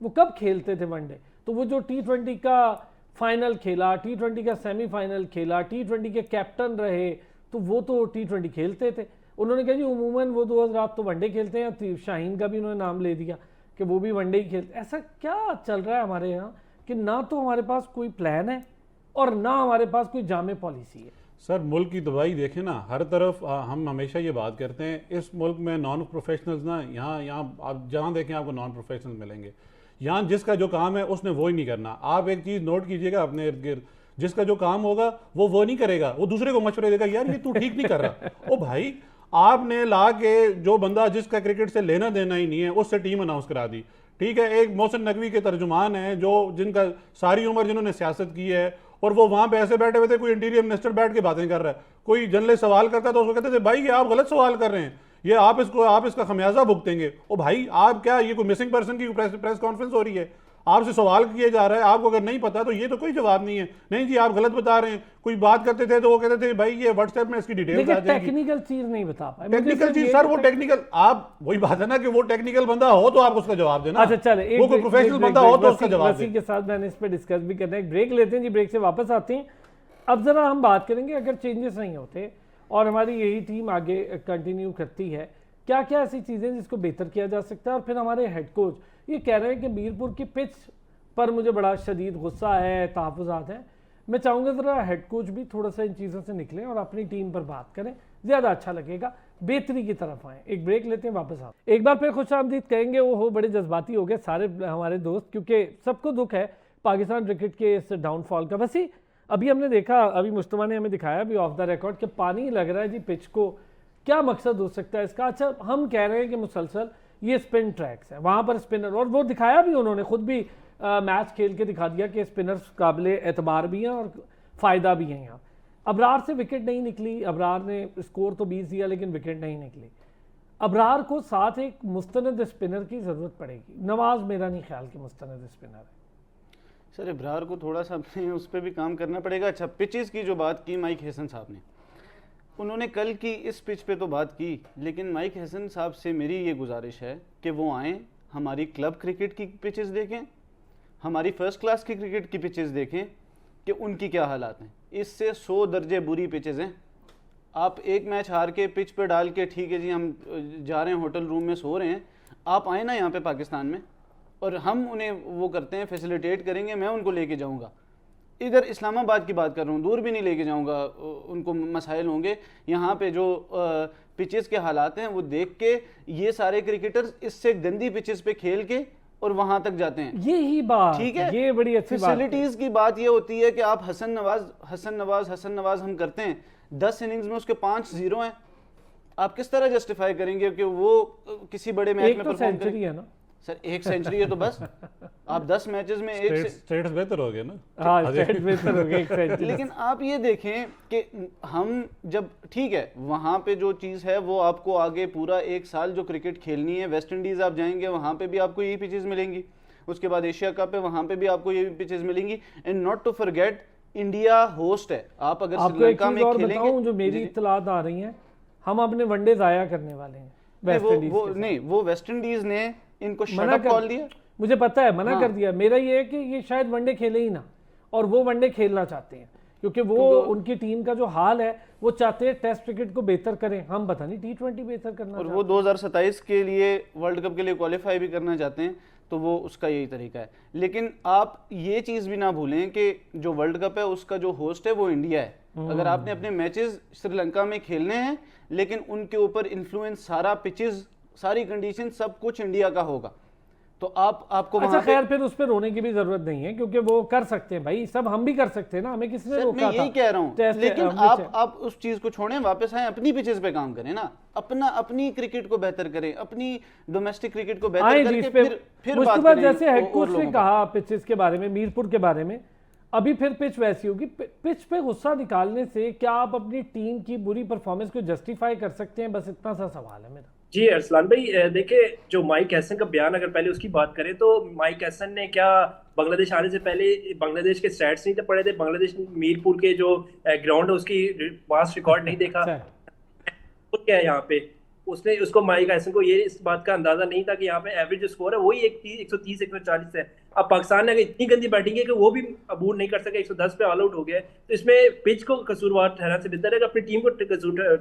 वो कब खेलते थे वनडे? तो वो जो T20 का फाइनल खेला, T20 का सेमीफाइनल खेला, T20 के कैप्टन रहे, तो वो तो T20 खेलते थे। उन्होंने कहा जी उमूमन वो 2 हज़रात तो वनडे खेलते हैं। शाहीन का भी उन्होंने नाम ले दिया कि वो भी वनडे ही खेलते। ऐसा क्या चल रहा है हमारे यहाँ कि ना तो हमारे पास कोई प्लान है और ना हमारे पास कोई जामे पॉलिसी है। सर मुल्क की तबाही देखें ना, हर तरफ हम हमेशा ये बात करते हैं, इस मुल्क में नॉन प्रोफेशनल्स ना, यहाँ आप जहाँ देखें आपको नॉन प्रोफेशनल मिलेंगे। यहाँ जिसका जो काम है उसने वो ही नहीं करना। आप एक चीज़ नोट कीजिएगा अपने इर्द गिर्द, जिसका जो काम होगा वो नहीं करेगा, वो दूसरे को मशवरे देगा, यार ये तू ठीक नहीं कर रहा। ओ भाई, आपने ला के जो बंदा जिसका क्रिकेट से लेना देना ही नहीं है उससे टीम अनाउंस करा दी। ठीक है, एक मोहसिन नकवी के तर्जुमान है जो जिनका सारी उम्र जिन्होंने सियासत की है और वो वहाँ पे ऐसे बैठे हुए थे, कोई इंटीरियर मिनिस्टर बैठ के बातें कर रहा है, कोई जर्नलिस्ट सवाल करता है तो उसको कहते थे भाई ये आप गलत सवाल कर रहे हैं, ये आप इसका खमियाजा भुगतेंगे। ओ भाई, आप क्या, ये कोई मिसिंग पर्सन की प्रेस कॉन्फ्रेंस हो रही है, आपसे सवाल किए जा रहा है, आपको अगर नहीं पता तो ये तो कोई जवाब नहीं है। नहीं जी आप गलत बता रहे हैं। कोई बात करते थे तो वो कहते थे भाई ये व्हाट्सएप में इसकी डिटेल्स आ जाएगी। टेक्निकल चीज नहीं बता पाए। टेक्निकल चीज सर, वो टेक्निकल, आप वही बात है ना कि वो टेक्निकल बंदा हो तो आप उसका जवाब देना। अच्छा चले, वो कोई प्रोफेशनल बंदा हो तो उसका जवाब दे। के साथ मैंने इस पे डिस्कस भी करना है। ब्रेक लेते हैं जी, ब्रेक से वापस आते हैं। अब जरा हम बात करेंगे, अगर चेंजेस नहीं होते और हमारी यही टीम आगे कंटिन्यू करती है, क्या क्या ऐसी चीज़ें जिसको बेहतर किया जा सकता है। और फिर हमारे हेड कोच ये कह रहे हैं कि मीरपुर की पिच पर मुझे बड़ा शदीद गुस्सा है, तहफ़्फ़ुज़ात हैं। मैं चाहूँगा ज़रा हेड कोच भी थोड़ा सा इन चीज़ों से निकलें और अपनी टीम पर बात करें, ज़्यादा अच्छा लगेगा, बेहतरी की तरफ आएँ। एक ब्रेक लेते हैं, वापस आते। एक बार फिर खुशामदीद कहेंगे। वो हो बड़े जज्बाती हो गए सारे हमारे दोस्त, क्योंकि सबको दुख है पाकिस्तान क्रिकेट के इस डाउनफॉल का। वैसे अभी हमने देखा, अभी मुस्तफ़ा ने हमें दिखाया अभी ऑफ द रिकॉर्ड कि पानी लग रहा है जी पिच को। क्या मकसद हो सकता है इसका? अच्छा, हम कह रहे हैं कि मुसलसल ये स्पिन ट्रैक्स हैं, वहाँ पर स्पिनर, और वो दिखाया भी उन्होंने, खुद भी मैच खेल के दिखा दिया कि स्पिनर्स काबिल एतबार भी हैं और फ़ायदा भी है यहाँ। अबरार से विकेट नहीं निकली, अबरार ने स्कोर तो 20 दिया लेकिन विकेट नहीं निकली। अबरार को साथ एक मुस्तनद स्पिनर की ज़रूरत पड़ेगी। नवाज मेरा नहीं ख्याल कि मुस्तनद स्पिनर है। सर इब्रार को थोड़ा सा अपने उस पर भी काम करना पड़ेगा। अच्छा, पिचेस की जो बात की माइक हैसन साहब ने, उन्होंने कल की इस पिच पे तो बात की, लेकिन माइक हैसन साहब से मेरी ये गुजारिश है कि वो आएँ, हमारी क्लब क्रिकेट की पिचेस देखें, हमारी फर्स्ट क्लास की क्रिकेट की पिचेस देखें कि उनकी क्या हालात हैं। इससे 100 दर्जे बुरी पिचेस हैं। आप एक मैच हार के पिच पे डाल के ठीक है जी हम जा रहे हैं होटल रूम में सो रहे हैं, आप आए ना यहाँ पे पाकिस्तान में और हम उन्हें वो करते हैं, फैसिलिटेट करेंगे, मैं उनको लेके जाऊँगा। इधर इस्लामाबाद की बात कर रहा हूँ, दूर भी नहीं लेके जाऊँगा, उनको मसाइल होंगे। यहाँ पे जो पिचेस के हालात हैं वो देख के ये सारे क्रिकेटर्स इससे गंदी पिचेस पे खेल के और वहां तक जाते हैं। यही बात, ठीक है, ये बड़ी अच्छी बात है। फैसिलिटीज की बात ये होती है कि आप हसन नवाज हम करते हैं, 10 इनिंग्स में उसके 5 0 हैं। आप किस तरह जस्टिफाई करेंगे कि वो किसी बड़े मैच में तो परफॉर्म सेंचुरी करें? है ना सर 1 सेंचुरी है तो बस आप 10 मैचेस में एक स्टेट्स बेहतर हो गए ना। हाँ, स्टेट बेहतर हो गया एक सेंचुरी। लेकिन आप ये देखें कि हम जब ठीक है वहाँ पे जो चीज़ है वो आपको आगे पूरा 1 साल जो क्रिकेट खेलनी है, वेस्ट इंडीज़ आप जाएंगे वहाँ पे भी आपको यही पिचेस मिलेंगी, उसके बाद एशिया कप है वहाँ पे भी आपको ये पिचेस मिलेंगी। And not to forget India host है। आप अगर आपको एक श्रीलंका चीज में और खेलेंगे, बताऊं जो मेरी इत्तलात आ रही हैं, हम अपने वनडे जाया करने वाले हैं वेस्ट इंडीज के साथ। नहीं वो वेस्ट इंडीज ने इनको शट मना अप कॉल दिया। मुझे पता है, मना हाँ। कर दिया। मेरा ये है कि ये शायद वनडे खेले ही ना, और वो वनडे खेलना चाहते हैं क्योंकि वो उनकी टीम का जो हाल है वो चाहते हैं टेस्ट क्रिकेट को बेहतर करें। हम पता नहीं T20 बेहतर करना और चाहते वो 2027 के लिए वर्ल्ड कप के लिए क्वालिफाई भी करना चाहते हैं, तो वो उसका यही तरीका है। लेकिन आप ये चीज़ भी ना भूलें कि जो वर्ल्ड कप है उसका जो होस्ट है वो इंडिया है। अगर आपने अपने मैचेस श्रीलंका में खेलने हैं लेकिन उनके ऊपर इन्फ्लुएंस सारा पिचेस, सारी कंडीशन, सब कुछ इंडिया का होगा, तो आपको अच्छा वहाँ पे खैर फिर उस पर रोने की भी जरूरत नहीं है क्योंकि वो कर सकते हैं भाई, सब हम भी कर सकते हैं ना, हमें किसने सर रोका मैं यही था? कह रहा हूँ। टेस्ट लेकिन हमने आप उस चीज को छोड़ें, वापस आए, अपनी पिचेस पे काम करें ना, अपनी क्रिकेट को बेहतर करें, अपनी डोमेस्टिक क्रिकेट को बेहतर आए जी करके इस पे फिर बात मुस्तफा करें जैसे हेड और कोच ने लोगों पर। कहा पिचेस के बारे में, मीरपुर के बारे में, अभी फिर पिच वैसी होगी। पिच पे गुस्सा निकालने से क्या आप अपनी टीम की बुरी परफॉर्मेंस को जस्टिफाई कर सकते हैं? बस इतना सा सवाल है मेरा। जी अरसलान भाई, देखिए जो माइक हैसन का बयान अगर पहले उसकी बात करें तो माइक हैसन ने क्या बांग्लादेश आने से पहले बांग्लादेश के स्टैट्स नहीं थे पढ़े थे? बांग्लादेश मीरपुर के जो ग्राउंड है उसकी पास रिकॉर्ड नहीं देखा? अच्छा। क्या है यहाँ पे उसने उसको माइक हैसन को ये इस बात का अंदाजा नहीं था कि यहाँ पे एवरेज जो स्कोर है वही 130 140 है। अब पाकिस्तान ने इतनी गंदी बैटिंग है कि वो भी अबूर नहीं कर सके, 110 पे ऑल आउट हो गया। तो इसमें पिच को कसूरवार ठहराने से बेहतर है कि अपनी टीम को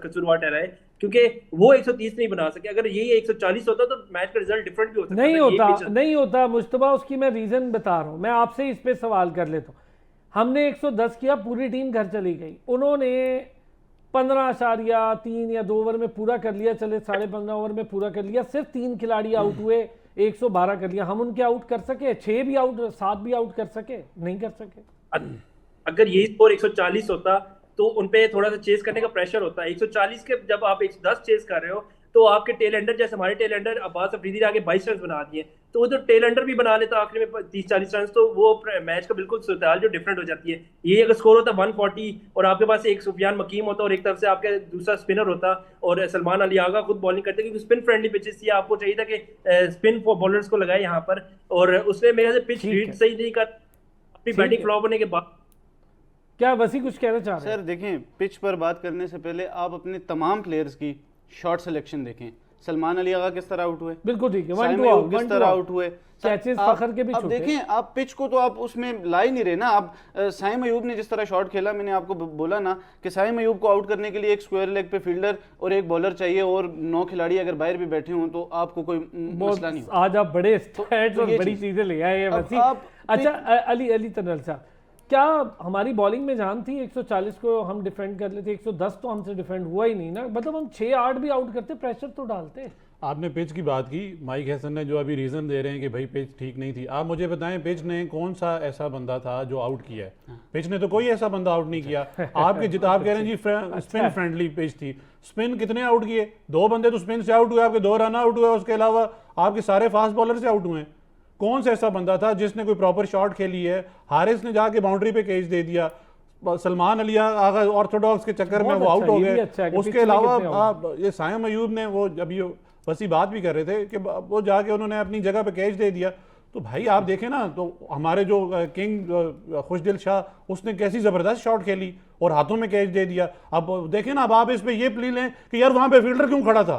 कसूरवार ठहराए क्योंकि वो 130 नहीं बना सके। अगर यही 140 होता तो मैच का रिजल्ट डिफरेंट भी हो सकता। नहीं होता मुस्तफा, उसकी मैं रीजन बता रहा हूँ। मैं आपसे इस पे सवाल कर लेता हूँ। हमने 110 किया, पूरी टीम घर चली गई, उन्होंने 15.3 या 2 ओवर में पूरा कर लिया, चले 15.5 ओवर में पूरा कर लिया, सिर्फ 3 खिलाड़ी आउट हुए, 112 कर लिया। हम उनके आउट कर सके? 6 भी आउट, 7 भी आउट कर सके? नहीं कर सके। अगर यही स्कोर 140 होता तो उनपे थोड़ा सा चेस करने का प्रेशर होता है। 140 के जब आप 110 चेस कर रहे हो तो आपके टेल एंडर, जैसे हमारे टेल एंडर अब्बास अफरीदी ने आगे 22 रन बना दिए, तो वो जो टेल एंडर भी बना लेता आखिरी में 30-40 रन, तो वो मैच का बिल्कुल सूरत जो डिफरेंट हो जाती है। ये अगर स्कोर होता 140 और आपके पास एक सुफियान मकीम होता और एक तरफ से आपके दूसरा स्पिनर होता और सलमान अली आगा खुद बॉलिंग करते, क्योंकि स्पिन फ्रेंडली पिचेस थी, आपको चाहिए था कि स्पिन बॉलर्स को लगाए यहाँ पर, और उसने मेरे से पिच रीड सही नहीं कर, अपनी बैटिंग फ्लॉप होने के बाद। क्या वसी कुछ कहना चाह रहे हैं? सर देखें, पिच पर बात करने से पहले आप अपने तमाम प्लेयर्स की शॉट सिलेक्शन देखें। सलमान अली आगा किस तरह आउट हुए, बिल्कुल ठीक है, साइम अयूब किस तरह आउट हुए, कैचेस आप- फखर के भी अब छूटे। देखें, आप पिच को तो आप उसमें ला ही नहीं रहे ना। आप साइम अयूब ने जिस तरह शॉट खेला, मैंने आपको बोला ना कि साइम अयूब को आउट करने के लिए एक स्क्वायर लेग पे फील्डर और एक बॉलर चाहिए, और 9 खिलाड़ी अगर बाहर भी बैठे हों तो आपको कोई मसला नहीं होगा। आज आप बड़े स्टैट्स और ये बड़ी चीज़। चीजें ले आए हैं अब वसी। आप अच्छा अली तनल साहब, क्या हमारी बॉलिंग में जान थी 140 को हम डिफेंड कर लेते? 110 तो हमसे डिफेंड हुआ ही नहीं ना, मतलब हम 6-8 भी आउट करते, प्रेशर तो डालते। आपने पिच की बात की, माइक हैसन ने जो अभी रीज़न दे रहे हैं कि भाई पिच ठीक नहीं थी, आप मुझे बताएं पिच ने कौन सा ऐसा बंदा था जो आउट किया है? पिच ने तो कोई ऐसा बंदा आउट नहीं किया। आपके आप कह रहे हैं जी स्पिन फ्रेंडली पिच थी, स्पिन कितने आउट किए? 2 बंदे तो स्पिन से आउट हुए, आपके 2 रन आउट हुए, उसके अलावा आपके सारे फास्ट बॉलर से आउट हुए हैं। कौन सा ऐसा बंदा था जिसने कोई प्रॉपर शॉट खेली है? हारिस ने जाके बाउंड्री पे कैच दे दिया, सलमान अली आगा ऑर्थोडॉक्स के चक्कर में बहुत वो आउट अच्छा, हो ये भी गए। अच्छा है कि उसके पिछले अलावा कितने out ये सायम अयूब ने वो जब ये वसी बात भी कर रहे थे कि वो जाके उन्होंने अपनी जगह पे कैच दे दिया। तो भाई आप देखें ना, तो हमारे जो किंग खुशदिल शाह उसने कैसी ज़बरदस्त शॉट खेली और हाथों में कैच दे दिया। अब देखें ना, अब आप इस पे ये प्ली लें कि यार वहाँ पे फील्डर क्यों खड़ा था,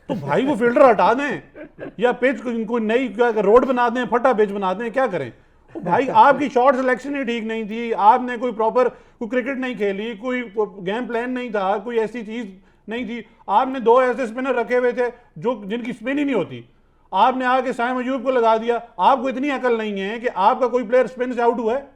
तो भाई वो फील्डर हटा दें या पिच कोई नई रोड बना दें, फटा पिच बना दें, क्या करें। तो भाई आपकी शॉट सिलेक्शन ही ठीक नहीं थी, आपने कोई प्रॉपर कोई क्रिकेट नहीं खेली, कोई गेम प्लान नहीं था, कोई ऐसी चीज़ नहीं थी। आपने 2 ऐसे स्पिनर रखे हुए थे जो जिनकी स्पिन ही नहीं होती, आपने आके साइम अयूब को लगा दिया। आपको इतनी अकल नहीं है कि आपका कोई प्लेयर स्पिन से आउट हुआ है,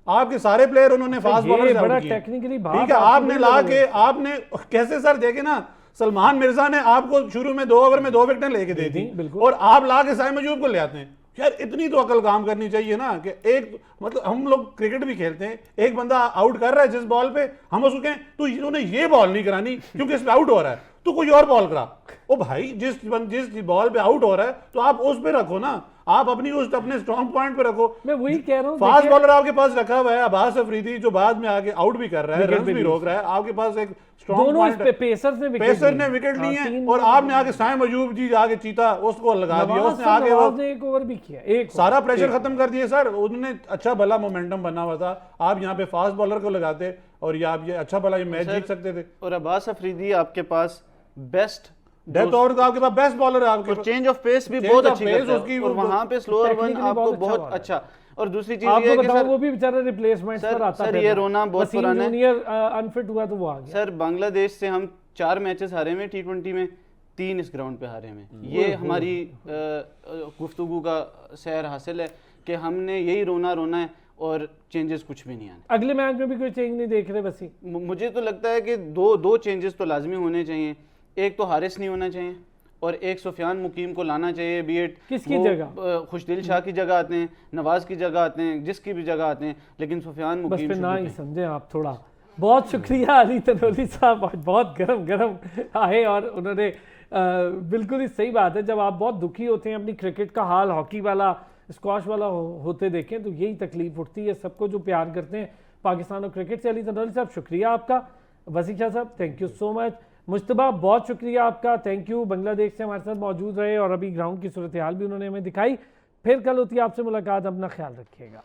आपके सारे प्लेयर उन्होंने फास्ट बॉलर से बड़ा आउट किए। टेक्निकली ठीक है, आपने ला के आपने कैसे सर देखे ना, सलमान मिर्जा ने आपको शुरू में 2 ओवर में 2 विकेटें लेके दे दी बिल्कुल। और आप ला के साइम अयूब को ले आते हैं। यार इतनी तो अकल काम करनी चाहिए ना कि एक मतलब हम लोग क्रिकेट भी खेलते हैं, एक बंदा आउट कर रहा है जिस बॉल पे, हम उसको कहें तो इन्होंने ये बॉल नहीं करानी क्योंकि इस पे आउट हो रहा है, तो कोई और बॉल करा। ओ भाई जिस बॉल पे आउट हो रहा है तो आप उस पे रखो ना, आप अपने स्ट्रॉन्ग पॉइंट पे रखो। मैं वही कह रहा हूँ, फास्ट बॉलर आपके पास रखा हुआ है अब्बास अफरीदी, जो बाद में आगे आउट भी कर रहा है, विकेट रन भी भी ली। रोक रहा है। आपके पास एक स्ट्रॉन्ग दोनों इस पॉइंट पे पेसर ने विकेट ली है तीन और आपने आगे साइम अयूब जी आगे चीता उसको लगा दिया, उसने आगे वो नवाज ने 1 ओवर भी किया, एक सारा प्रेशर खत्म कर दिया सर। उन्होंने अच्छा भला मोमेंटम बना हुआ था, आप यहाँ पे फास्ट बॉलर को लगाते और ये आप ये अच्छा भला ये मैच जीत सकते थे। और अब्बास अफरीदी आपके पास बेस्ट डेथ ओवर का आपके पास बेस्ट बॉलर है, आपके पास चेंज ऑफ पेस भी Change बहुत of अच्छी pace करता है उसकी और वो वहां पे स्लोअर वन technically आपको बहुत बहुत अच्छा अच्छा। और दूसरी चीज ये आपको है कि बताओ सर वो भी बेचारा रिप्लेसमेंट सर- पर आता सर, था। ये रोना बहुत वसीम पुराना है। जूनियर अनफिट हुआ तो वो आ गया। सर बांग्लादेश से हम 4 मैचेस हारे में T20 में, 3 इस ग्राउंड पे हारे में। ये हमारी गुफ्तगू का सैर हासिल है कि हमने यही रोना है और चेंजेस कुछ भी नहीं आने। अगले मैच में भी कोई चेंज नहीं देख रहे वसीम? मुझे तो लगता है कि दो चेंजेस तो लाजमी होने चाहिए। एक तो हारिस नहीं होना चाहिए और एक सुफियान मुकीम को लाना चाहिए। बी एट किसकी जगह? खुशदिल शाह की जगह आते हैं, नवाज की जगह आते हैं, जिसकी भी जगह आते हैं, लेकिन सुफियान बस मुकीम फिर ना शुरू ही करें। समझे आप थोड़ा। बहुत शुक्रिया अली तनोली साहब, आज बहुत गरम आए और उन्होंने बिल्कुल ही सही बात है, जब आप बहुत दुखी होते हैं अपनी क्रिकेट का हाल हॉकी वाला स्क्वाश वाला होते देखें तो यही तकलीफ उठती है सबको जो प्यार करते हैं पाकिस्तान और क्रिकेट से। अली तनोली साहब शुक्रिया आपका। वसीम शाह साहब thank you so much. Mushtaba बहुत शुक्रिया आपका, थैंक यू। बांग्लादेश से हमारे साथ मौजूद रहे और अभी ग्राउंड की सूरत हाल भी उन्होंने हमें दिखाई। फिर कल होती है आपसे मुलाकात, अपना ख्याल रखिएगा।